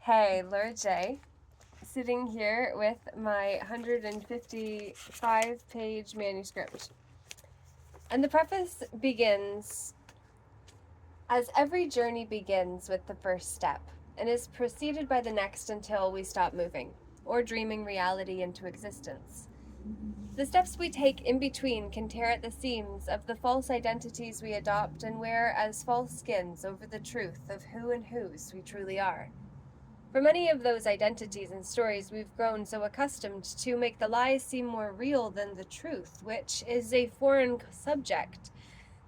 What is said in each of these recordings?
Hey, Laura J, sitting here with my 155-page manuscript. And the preface begins, as every journey begins with the first step, and is preceded by the next until we stop moving, or dreaming reality into existence. The steps we take in between can tear at the seams of the false identities we adopt and wear as false skins over the truth of who and whose we truly are. For many of those identities and stories, we've grown so accustomed to make the lies seem more real than the truth, which is a foreign subject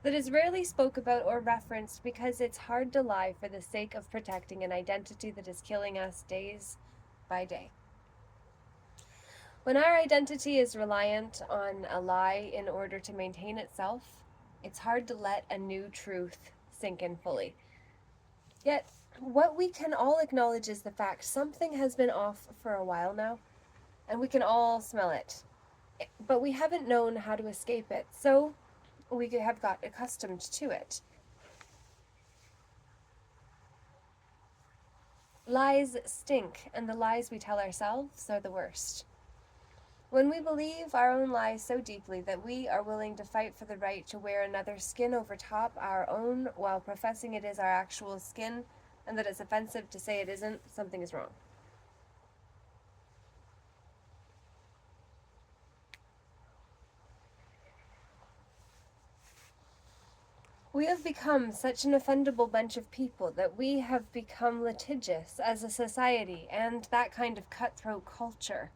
that is rarely spoke about or referenced because it's hard to lie for the sake of protecting an identity that is killing us days by day. When our identity is reliant on a lie in order to maintain itself, it's hard to let a new truth sink in fully. Yet, what we can all acknowledge is the fact something has been off for a while now, and we can all smell it. But we haven't known how to escape it, so we have got accustomed to it. Lies stink, and the lies we tell ourselves are the worst. When we believe our own lies so deeply that we are willing to fight for the right to wear another skin over top our own while professing it is our actual skin, and that it's offensive to say it isn't, something is wrong. We have become such an offendable bunch of people that we have become litigious as a society, and that kind of cutthroat culture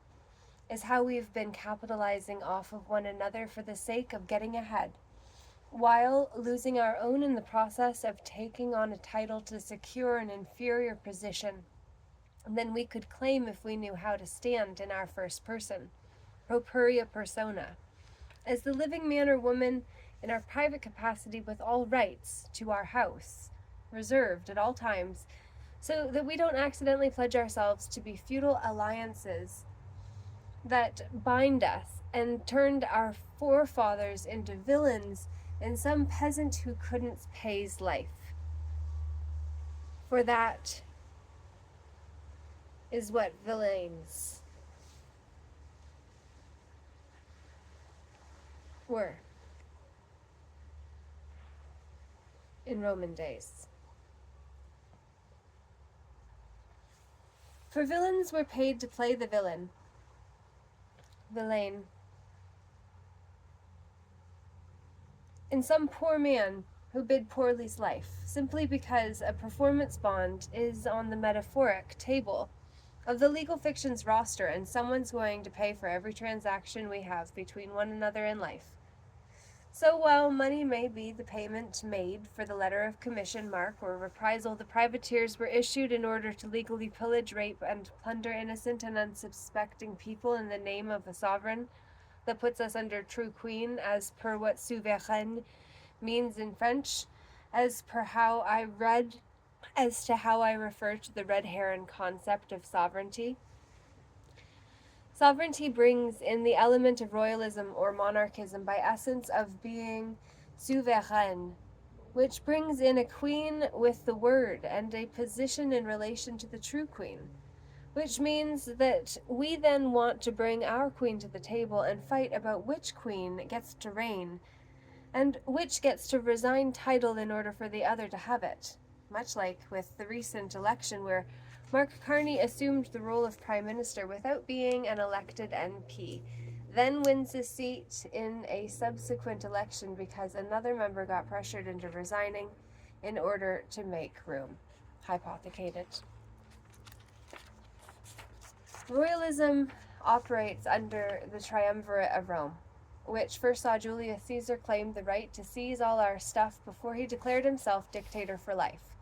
is how we've been capitalizing off of one another for the sake of getting ahead, while losing our own in the process of taking on a title to secure an inferior position than we could claim if we knew how to stand in our first person, propuria persona, as the living man or woman in our private capacity with all rights to our house, reserved at all times, so that we don't accidentally pledge ourselves to be feudal alliances that bind us and turned our forefathers into villains and some peasant who couldn't pay's life. For that is what villains were in Roman days. For villains were paid to play the villain, in some poor man who bid poorly's life, simply because a performance bond is on the metaphoric table of the legal fiction's roster and someone's going to pay for every transaction we have between one another in life. So while money may be the payment made for the letter of commission, mark, or reprisal the privateers were issued in order to legally pillage, rape, and plunder innocent and unsuspecting people in the name of a sovereign that puts us under true queen, as per what souveraine means in French, as to how I refer to the red heron concept of sovereignty. Sovereignty brings in the element of royalism or monarchism by essence of being souveraine, which brings in a queen with the word and a position in relation to the true queen, which means that we then want to bring our queen to the table and fight about which queen gets to reign and which gets to resign title in order for the other to have it, much like with the recent election where Mark Carney assumed the role of Prime Minister without being an elected MP, then wins his seat in a subsequent election because another member got pressured into resigning in order to make room. Hypothecated. Royalism operates under the triumvirate of Rome, which first saw Julius Caesar claim the right to seize all our stuff before he declared himself dictator for life,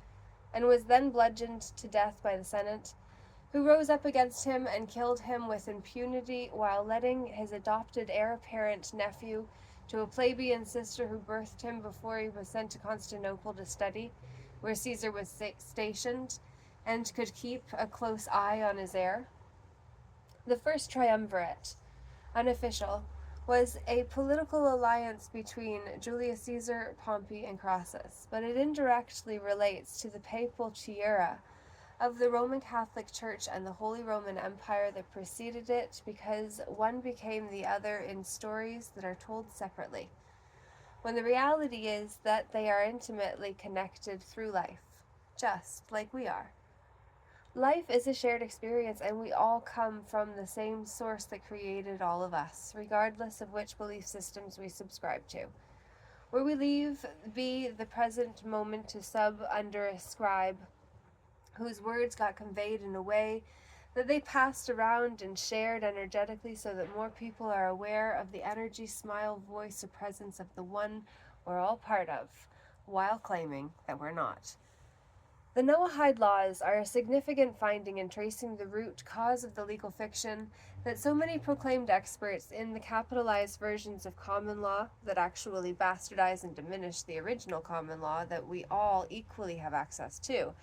and was then bludgeoned to death by the Senate, who rose up against him and killed him with impunity while letting his adopted heir-apparent nephew to a plebeian sister who birthed him before he was sent to Constantinople to study, where Caesar was stationed and could keep a close eye on his heir. The first triumvirate, unofficial, was a political alliance between Julius Caesar, Pompey, and Crassus, but it indirectly relates to the papal tiara of the Roman Catholic Church and the Holy Roman Empire that preceded it, because one became the other in stories that are told separately, when the reality is that they are intimately connected through life, just like we are. Life is a shared experience, and we all come from the same source that created all of us, regardless of which belief systems we subscribe to. Where we leave be the present moment to sub under a scribe whose words got conveyed in a way that they passed around and shared energetically so that more people are aware of the energy, smile, voice, or presence of the one we're all part of, while claiming that we're not. The Noahide laws are a significant finding in tracing the root cause of the legal fiction that so many proclaimed experts in the capitalized versions of common law that actually bastardize and diminish the original common law that we all equally have access to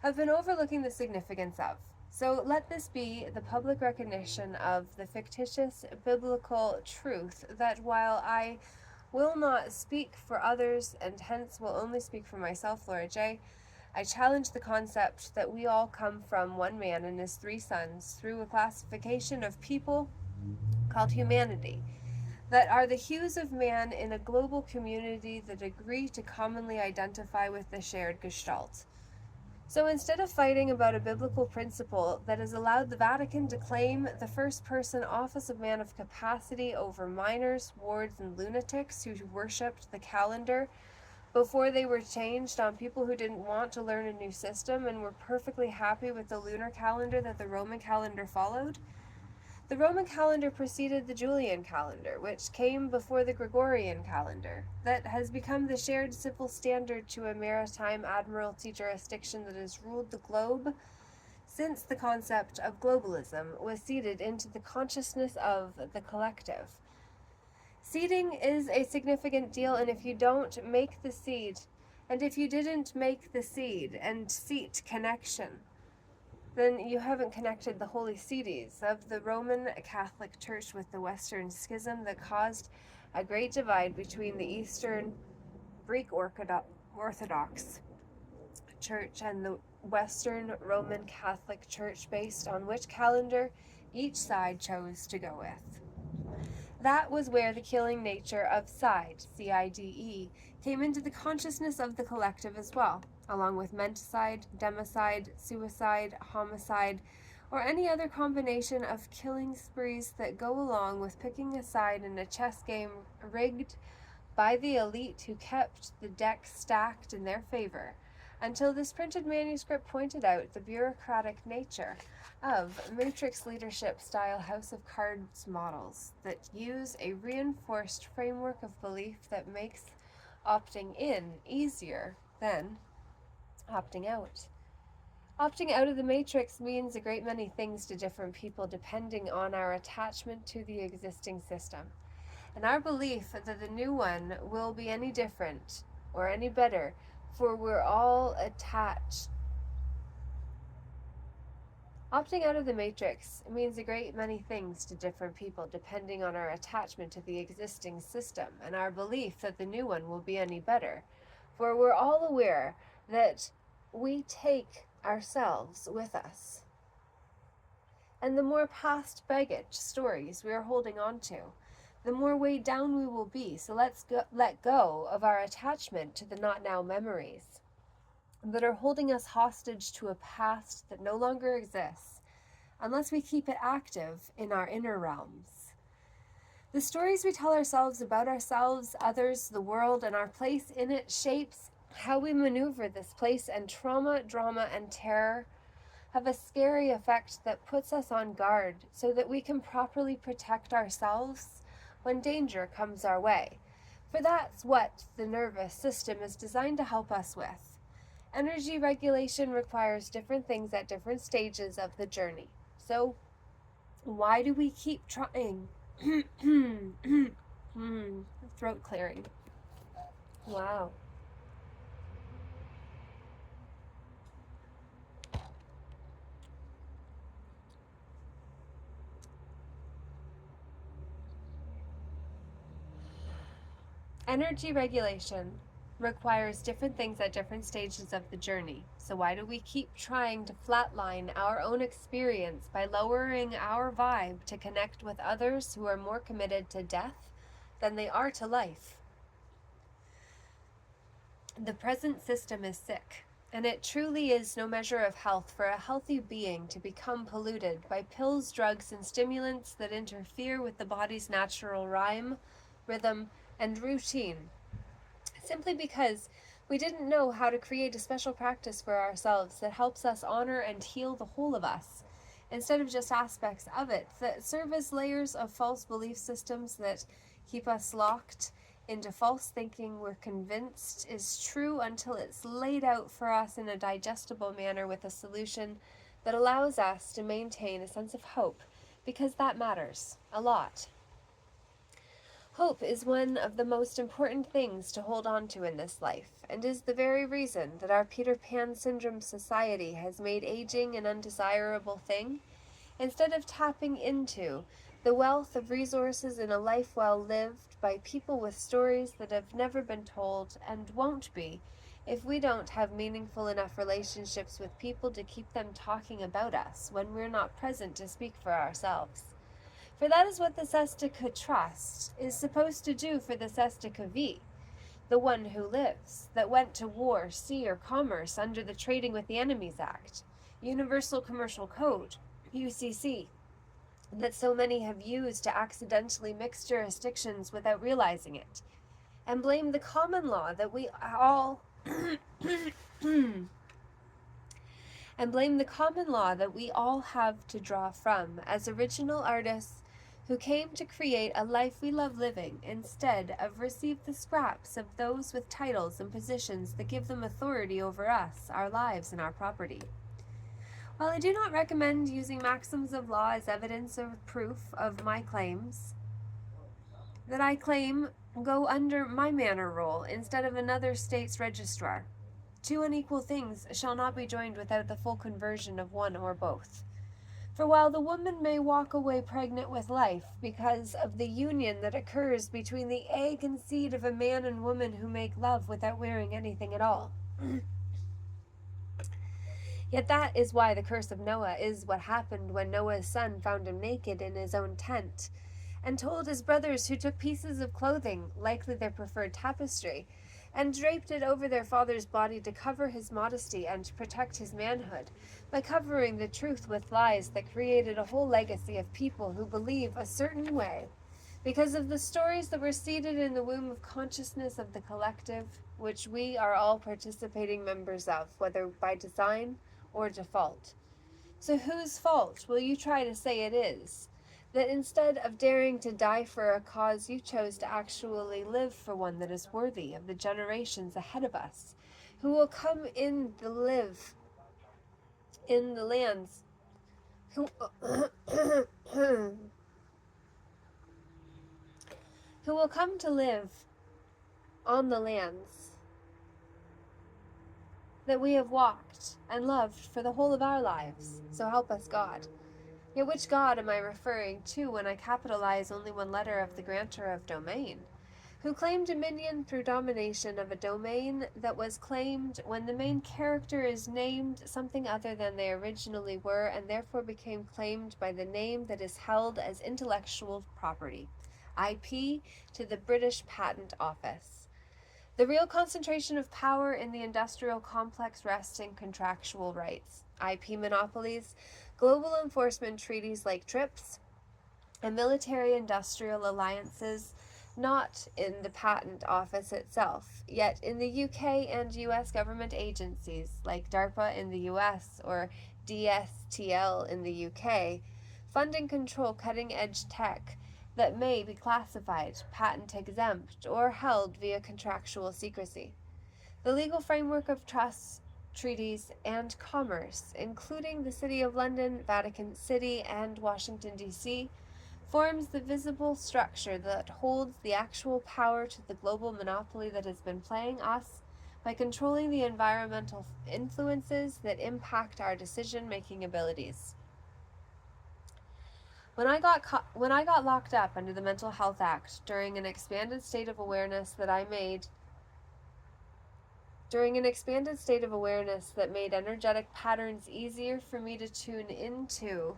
have been overlooking the significance of. So let this be the public recognition of the fictitious biblical truth that while I will not speak for others and hence will only speak for myself, Laura J., I challenge the concept that we all come from one man and his three sons through a classification of people called humanity, that are the hues of man in a global community that agree to commonly identify with the shared gestalt. So instead of fighting about a biblical principle that has allowed the Vatican to claim the first-person office of man of capacity over minors, wards, and lunatics who worshipped the calendar before they were changed on people who didn't want to learn a new system and were perfectly happy with the lunar calendar that the Roman calendar followed, the Roman calendar preceded the Julian calendar, which came before the Gregorian calendar, that has become the shared civil standard to a maritime admiralty jurisdiction that has ruled the globe since the concept of globalism was seeded into the consciousness of the collective. Seeding is a significant deal, and if you don't make the seed, and if you didn't make the seed and seat connection, then you haven't connected the holy seeds of the Roman Catholic Church with the Western Schism that caused a great divide between the Eastern Greek Orthodox Church and the Western Roman Catholic Church, based on which calendar each side chose to go with. That was where the killing nature of side, CIDE, came into the consciousness of the collective as well, along with menticide, democide, suicide, homicide, or any other combination of killing sprees that go along with picking a side in a chess game rigged by the elite who kept the deck stacked in their favor, until this printed manuscript pointed out the bureaucratic nature of matrix leadership style House of Cards models that use a reinforced framework of belief that makes opting in easier than opting out. Opting out of the matrix means a great many things to different people depending on our attachment to the existing system, and our belief that the new one will be any different or any better, for we're all attached. Opting out of the matrix means a great many things to different people depending on our attachment to the existing system and our belief that the new one will be any better, for we're all aware that we take ourselves with us. And the more past baggage stories we are holding on to, the more weighed down we will be. So let's let go of our attachment to the not now memories that are holding us hostage to a past that no longer exists unless we keep it active in our inner realms. The stories we tell ourselves about ourselves, others, the world, and our place in it shapes how we maneuver this place, and trauma, drama, and terror have a scary effect that puts us on guard so that we can properly protect ourselves when danger comes our way. For that's what the nervous system is designed to help us with. Energy regulation requires different things at different stages of the journey. So, why do we keep trying? Throat clearing. Wow. Energy regulation requires different things at different stages of the journey. So why do we keep trying to flatline our own experience by lowering our vibe to connect with others who are more committed to death than they are to life? The present system is sick, and it truly is no measure of health for a healthy being to become polluted by pills, drugs, and stimulants that interfere with the body's natural rhythm, and routine, simply because we didn't know how to create a special practice for ourselves that helps us honor and heal the whole of us, instead of just aspects of it that serve as layers of false belief systems that keep us locked into false thinking we're convinced is true until it's laid out for us in a digestible manner with a solution that allows us to maintain a sense of hope, because that matters a lot. Hope is one of the most important things to hold on to in this life, and is the very reason that our Peter Pan syndrome society has made aging an undesirable thing, instead of tapping into the wealth of resources in a life well lived by people with stories that have never been told and won't be if we don't have meaningful enough relationships with people to keep them talking about us when we're not present to speak for ourselves. For that is what the Sestica Trust is supposed to do for the Sestica V, the one who lives, that went to war, sea, or commerce under the Trading with the Enemies Act, Universal Commercial Code, UCC, that so many have used to accidentally mix jurisdictions without realizing it, and blame the common law that we all and blame the common law that we all have to draw from as original artists who came to create a life we love living, instead of receive the scraps of those with titles and positions that give them authority over us, our lives, and our property. While I do not recommend using maxims of law as evidence or proof of my claims, that I claim go under my manor role instead of another state's registrar. Two unequal things shall not be joined without the full conversion of one or both. For while the woman may walk away pregnant with life because of the union that occurs between the egg and seed of a man and woman who make love without wearing anything at all, yet that is why the curse of Noah is what happened when Noah's son found him naked in his own tent, and told his brothers, who took pieces of clothing, likely their preferred tapestry, and draped it over their father's body to cover his modesty and to protect his manhood, by covering the truth with lies that created a whole legacy of people who believe a certain way, because of the stories that were seeded in the womb of consciousness of the collective, which we are all participating members of, whether by design or default. So whose fault will you try to say it is, that instead of daring to die for a cause, you chose to actually live for one that is worthy of the generations ahead of us, who will come in the live in the lands, who who will come to live on the lands that we have walked and loved for the whole of our lives. So help us God. Yet which God am I referring to when I capitalize only one letter of the grantor of domain, who claimed dominion through domination of a domain that was claimed when the main character is named something other than they originally were, and therefore became claimed by the name that is held as intellectual property, IP, to the British Patent Office. The real concentration of power in the industrial complex rests in contractual rights, IP monopolies, global enforcement treaties like TRIPS, and military-industrial alliances, not in the Patent Office itself, yet in the UK and US government agencies like DARPA in the US or DSTL in the UK, fund and control cutting-edge tech that may be classified, patent exempt, or held via contractual secrecy. The legal framework of trusts, treaties, and commerce, including the City of London, Vatican City, and Washington, D.C., forms the visible structure that holds the actual power to the global monopoly that has been playing us by controlling the environmental influences that impact our decision-making abilities. When I got locked up under the Mental Health Act during an expanded state of awareness that I made during an expanded state of awareness that made energetic patterns easier for me to tune into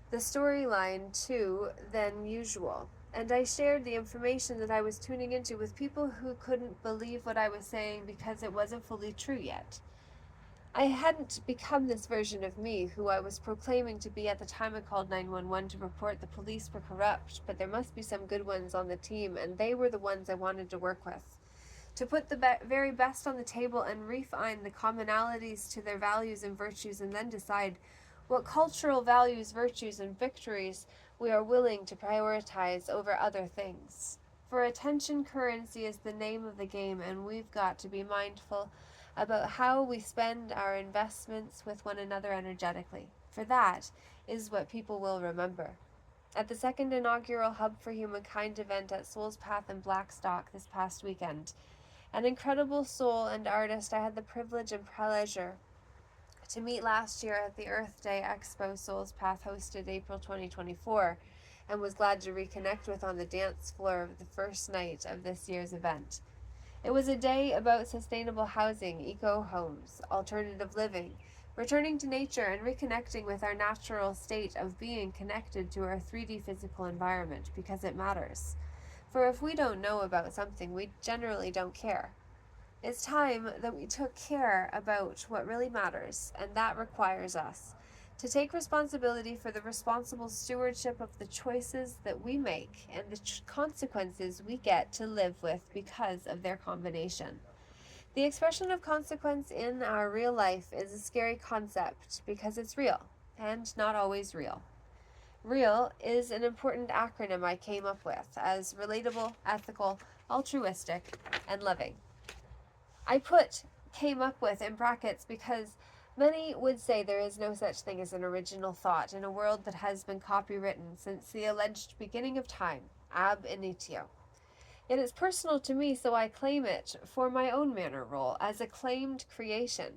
the storyline to than usual. And I shared the information that I was tuning into with people who couldn't believe what I was saying because it wasn't fully true yet. I hadn't become this version of me who I was proclaiming to be at the time I called 911 to report the police were corrupt, but there must be some good ones on the team, and they were the ones I wanted to work with. To put the very best on the table and refine the commonalities to their values and virtues, and then decide what cultural values, virtues, and victories we are willing to prioritize over other things. For attention currency is the name of the game, and we've got to be mindful about how we spend our investments with one another energetically. For that is what people will remember. At the second inaugural Hub for Humankind event at Soul's Path in Blackstock this past weekend, an incredible soul and artist I had the privilege and pleasure to meet last year at the Earth Day Expo Soul's Path hosted April 2024, and was glad to reconnect with on the dance floor of the first night of this year's event. It was a day about sustainable housing, eco homes, alternative living, returning to nature, and reconnecting with our natural state of being connected to our 3D physical environment because it matters. For if we don't know about something, we generally don't care. It's time that we took care about what really matters, and that requires us to take responsibility for the responsible stewardship of the choices that we make and the consequences we get to live with because of their combination. The expression of consequence in our real life is a scary concept because it's real and not always real. REAL is an important acronym I came up with as relatable, ethical, altruistic, and loving. I put came up with in brackets because many would say there is no such thing as an original thought in a world that has been copywritten since the alleged beginning of time, ab initio. Yet it's personal to me, so I claim it for my own manner role as a claimed creation,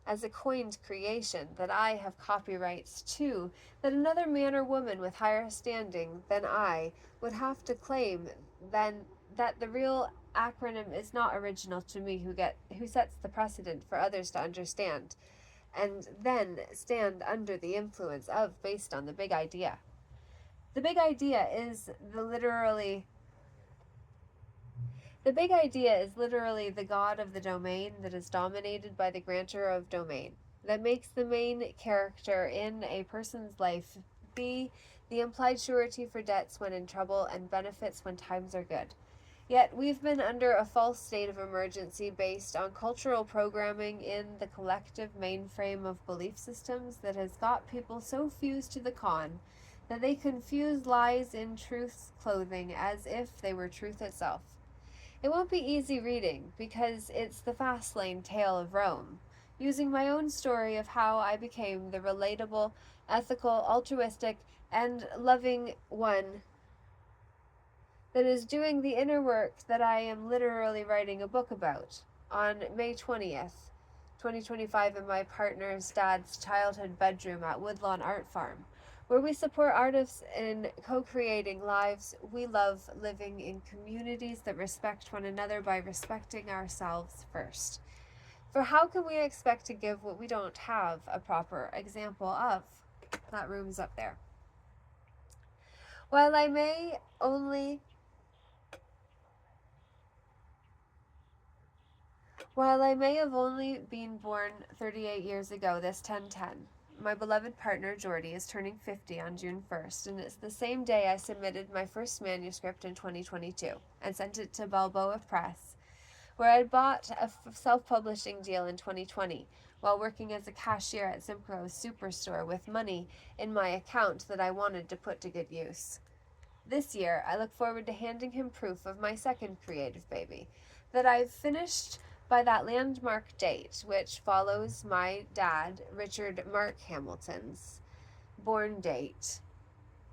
as a coined creation that I have copyrights to, that another man or woman with higher standing than I would have to claim, then that the real acronym is not original to me, who sets the precedent for others to understand and then stand under the influence of based on the big idea. The big idea is the big idea is literally the god of the domain that is dominated by the grantor of domain, that makes the main character in a person's life be the implied surety for debts when in trouble and benefits when times are good. Yet we've been under a false state of emergency based on cultural programming in the collective mainframe of belief systems that has got people so fused to the con that they confuse lies in truth's clothing as if they were truth itself. It won't be easy reading because it's the fast lane tale of Rome, using my own story of how I became the relatable, ethical, altruistic, and loving one that is doing the inner work that I am literally writing a book about on May 20th, 2025 in my partner's dad's childhood bedroom at Woodlawn Art Farm, where we support artists in co-creating lives we love, living in communities that respect one another by respecting ourselves first. For how can we expect to give what we don't have a proper example of? That room's up there. While I may only While I may have only been born 38 years ago this 10/10, my beloved partner Jordy is turning 50 on June 1st, and it's the same day I submitted my first manuscript in 2022 and sent it to Balboa Press, where I'd bought a self-publishing deal in 2020 while working as a cashier at Simcoe's Superstore with money in my account that I wanted to put to good use. This year, I look forward to handing him proof of my second creative baby, that I've finished by that landmark date, which follows my dad, Richard Mark Hamilton's born date,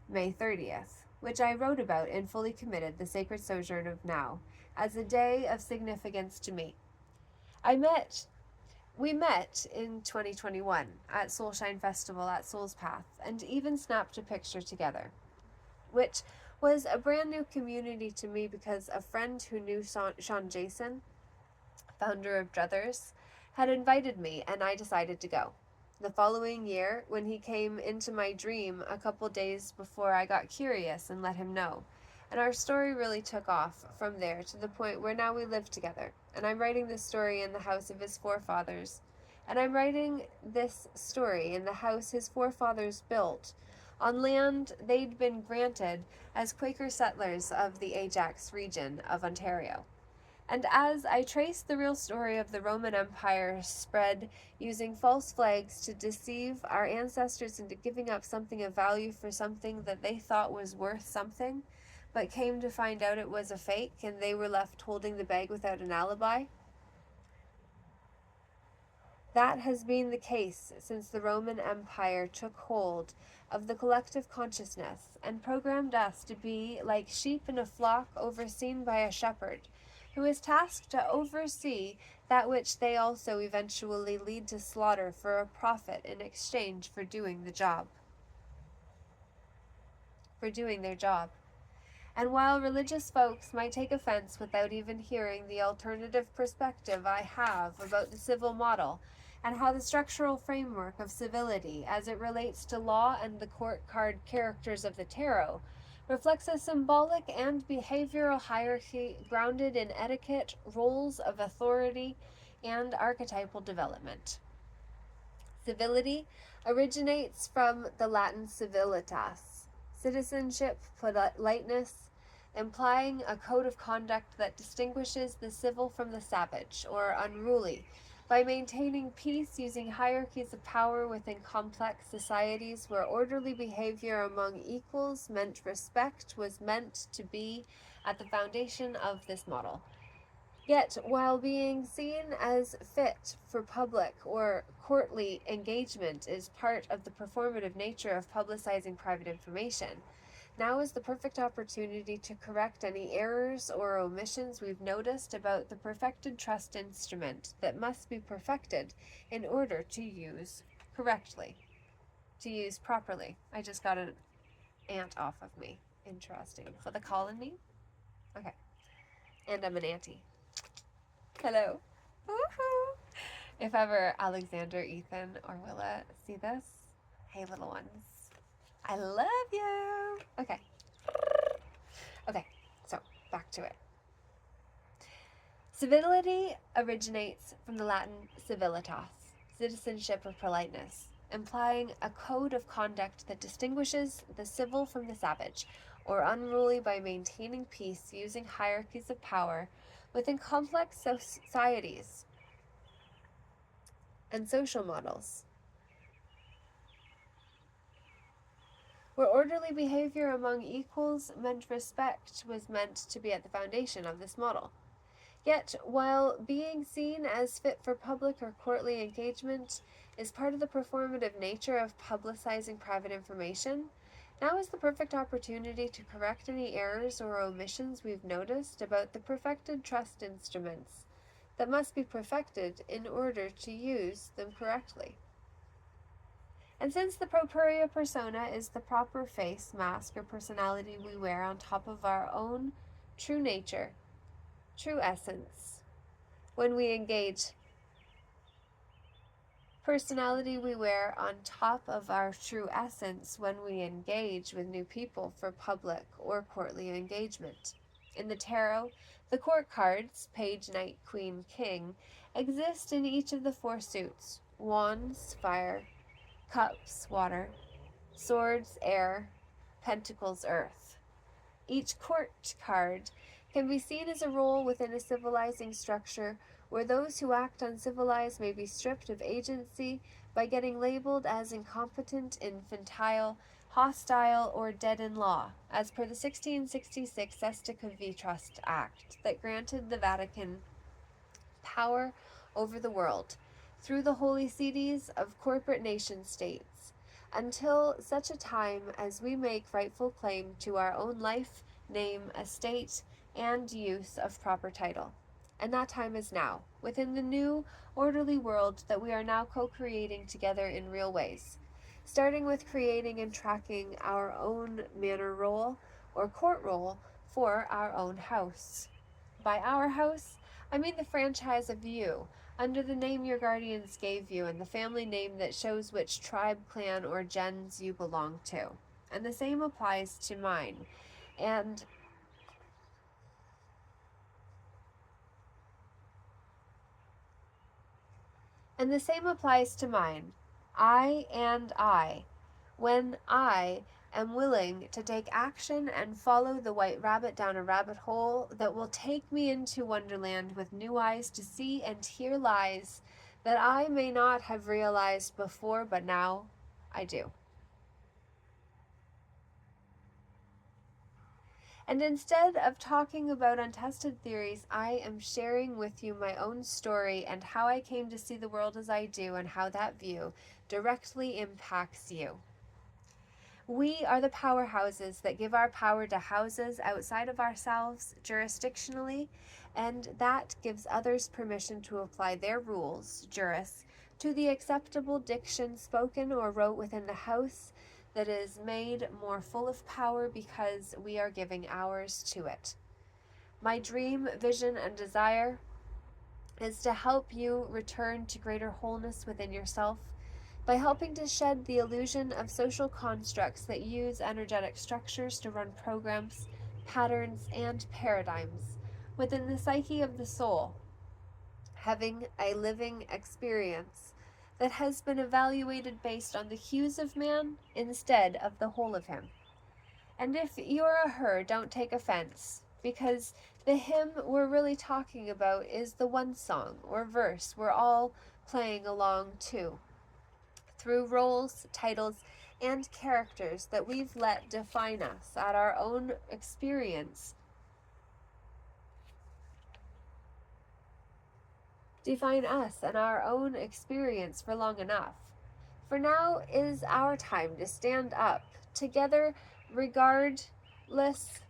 May 30th, which I wrote about in Fully Committed, the Sacred Sojourn of Now, as a day of significance to me. We met in 2021 at Soulshine Festival at Soul's Path, and even snapped a picture together, which was a brand new community to me because a friend who knew Sean Jason founder of Druthers, had invited me, and I decided to go. The following year, when he came into my dream a couple days before, I got curious and let him know. And our story really took off from there to the point where now we live together. And I'm writing this story in the house of his forefathers. And I'm writing this story in the house his forefathers built on land they'd been granted as Quaker settlers of the Ajax region of Ontario. And as I trace the real story of the Roman Empire spread using false flags to deceive our ancestors into giving up something of value for something that they thought was worth something, but came to find out it was a fake and they were left holding the bag without an alibi, that has been the case since the Roman Empire took hold of the collective consciousness and programmed us to be like sheep in a flock overseen by a shepherd, who is tasked to oversee that which they also eventually lead to slaughter for a profit in exchange for doing the job. For doing their job. And while religious folks might take offense without even hearing the alternative perspective I have about the civil model and how the structural framework of civility as it relates to law and the court card characters of the tarot reflects a symbolic and behavioral hierarchy grounded in etiquette, roles of authority, and archetypal development. Civility originates from the Latin civilitas, citizenship, politeness, implying a code of conduct that distinguishes the civil from the savage or unruly by maintaining peace using hierarchies of power within complex societies where orderly behavior among equals meant respect was meant to be at the foundation of this model. Yet, while being seen as fit for public or courtly engagement is part of the performative nature of publicizing private information, now is the perfect opportunity to correct any errors or omissions we've noticed about the perfected trust instrument that must be perfected in order to use correctly, to use properly. I just got an ant off of me. Interesting. For the colony? Okay. And I'm an auntie. Hello. Woohoo! If ever Alexander, Ethan, or Willa see this, hey little ones, I love you. Okay. Okay, so back to it. Civility originates from the Latin civilitas, citizenship of politeness, implying a code of conduct that distinguishes the civil from the savage, or unruly by maintaining peace using hierarchies of power within complex societies and social models, where orderly behavior among equals meant respect was meant to be at the foundation of this model. Yet, while being seen as fit for public or courtly engagement is part of the performative nature of publicizing private information, now is the perfect opportunity to correct any errors or omissions we've noticed about the perfected trust instruments that must be perfected in order to use them correctly. And since the propuria persona is the proper face, mask, or personality we wear on top of our own true nature, true essence, when we engage, personality we wear on top of our true essence when we engage with new people for public or courtly engagement. In the tarot, the court cards, page, knight, queen, king, exist in each of the four suits: wands, fire; cups, water; swords, air; pentacles, earth. Each court card can be seen as a role within a civilizing structure where those who act uncivilized may be stripped of agency by getting labeled as incompetent, infantile, hostile, or dead in law, as per the 1666 Sestica v. Trust Act that granted the Vatican power over the world through the holy cities of corporate nation-states, until such a time as we make rightful claim to our own life, name, estate, and use of proper title. And that time is now, within the new, orderly world that we are now co-creating together in real ways, starting with creating and tracking our own manor role or court role for our own house. By our house, I mean the franchise of you, under the name your guardians gave you and the family name that shows which tribe, clan, or gens you belong to. And the same applies to mine. And the same applies to mine. I. When I am willing to take action and follow the white rabbit down a rabbit hole that will take me into Wonderland with new eyes to see and hear lies that I may not have realized before, but now I do. And instead of talking about untested theories, I am sharing with you my own story and how I came to see the world as I do and how that view directly impacts you. We are the powerhouses that give our power to houses outside of ourselves jurisdictionally, and that gives others permission to apply their rules, juris, to the acceptable diction spoken or wrote within the house that is made more full of power because we are giving ours to it. My dream, vision, and desire is to help you return to greater wholeness within yourself by helping to shed the illusion of social constructs that use energetic structures to run programs, patterns, and paradigms within the psyche of the soul, having a living experience that has been evaluated based on the hues of man instead of the whole of him. And if you're a her, don't take offense, because the hymn we're really talking about is the one song or verse we're all playing along to, through roles, titles, and characters that we've let define us at our own experience. Define us and our own experience for long enough. For now is our time to stand up together, regardless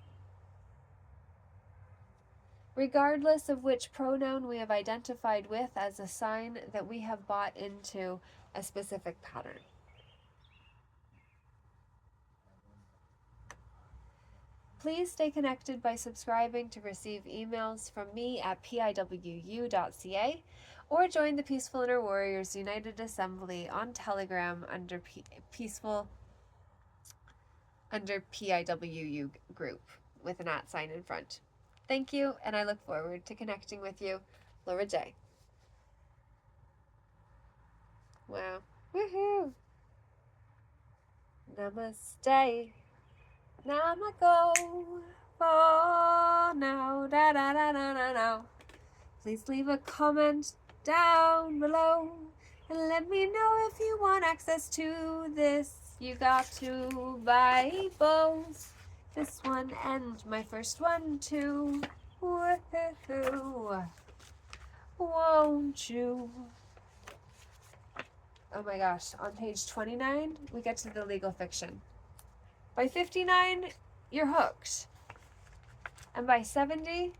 of which pronoun we have identified with, as a sign that we have bought into a specific pattern. Please stay connected by subscribing to receive emails from me at piwu.ca, or join the Peaceful Inner Warriors United Assembly on Telegram under PIWU group with an @ in front. Thank you, and I look forward to connecting with you. Laura J. Wow. Woohoo! Namaste. Now I go for now. Da da da da da da. Please leave a comment down below and let me know if you want access to this. You got to buy both this one and my first one too. Woohoo! Won't you? Oh my gosh, on page 29, we get to the legal fiction. By 59, you're hooked. And by 70,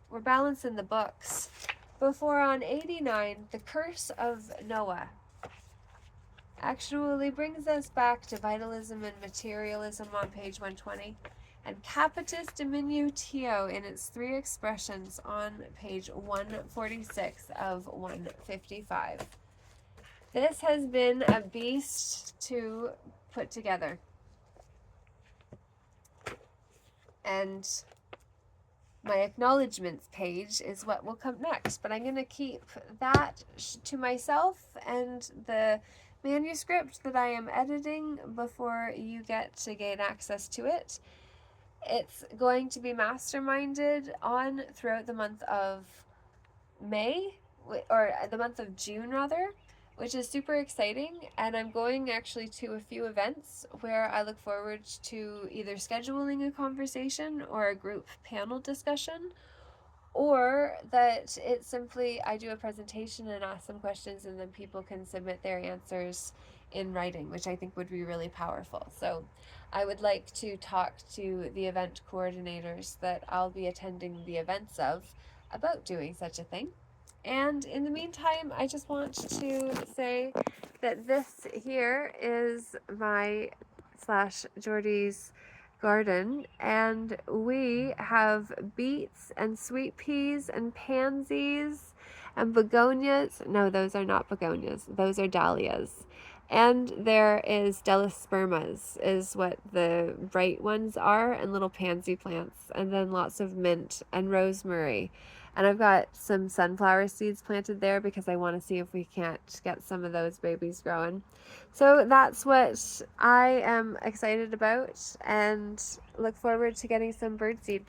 we're balancing the books. Before on 89, the curse of Noah actually brings us back to vitalism and materialism on page 120, and capitis diminutio in its 3 expressions on page 146 of 155. This has been a beast to put together. And my acknowledgements page is what will come next, but I'm going to keep that to myself and the manuscript that I am editing before you get to gain access to it. It's going to be masterminded on throughout the month of May, or the month of June rather, which is super exciting, and I'm going actually to a few events where I look forward to either scheduling a conversation or a group panel discussion, or that it's simply I do a presentation and ask some questions and then people can submit their answers in writing, which I think would be really powerful. So I would like to talk to the event coordinators that I'll be attending the events of about doing such a thing. And in the meantime, I just want to say that this here is my / Jordy's garden, and we have beets and sweet peas and pansies and begonias. No, those are not begonias. Those are dahlias. And there is delispermas, is what the bright ones are, and little pansy plants, and then lots of mint and rosemary. And I've got some sunflower seeds planted there because I want to see if we can't get some of those babies growing. So that's what I am excited about and look forward to getting some birdseed.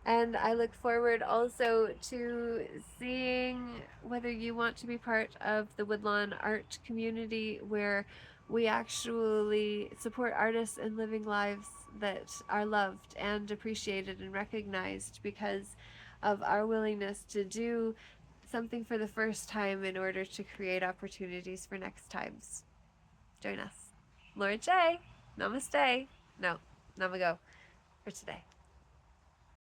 And I look forward also to seeing whether you want to be part of the Woodlawn art community, where we actually support artists and living lives that are loved and appreciated and recognized because of our willingness to do something for the first time in order to create opportunities for next times. Join us. Laura J. Namaste. No, namago for today.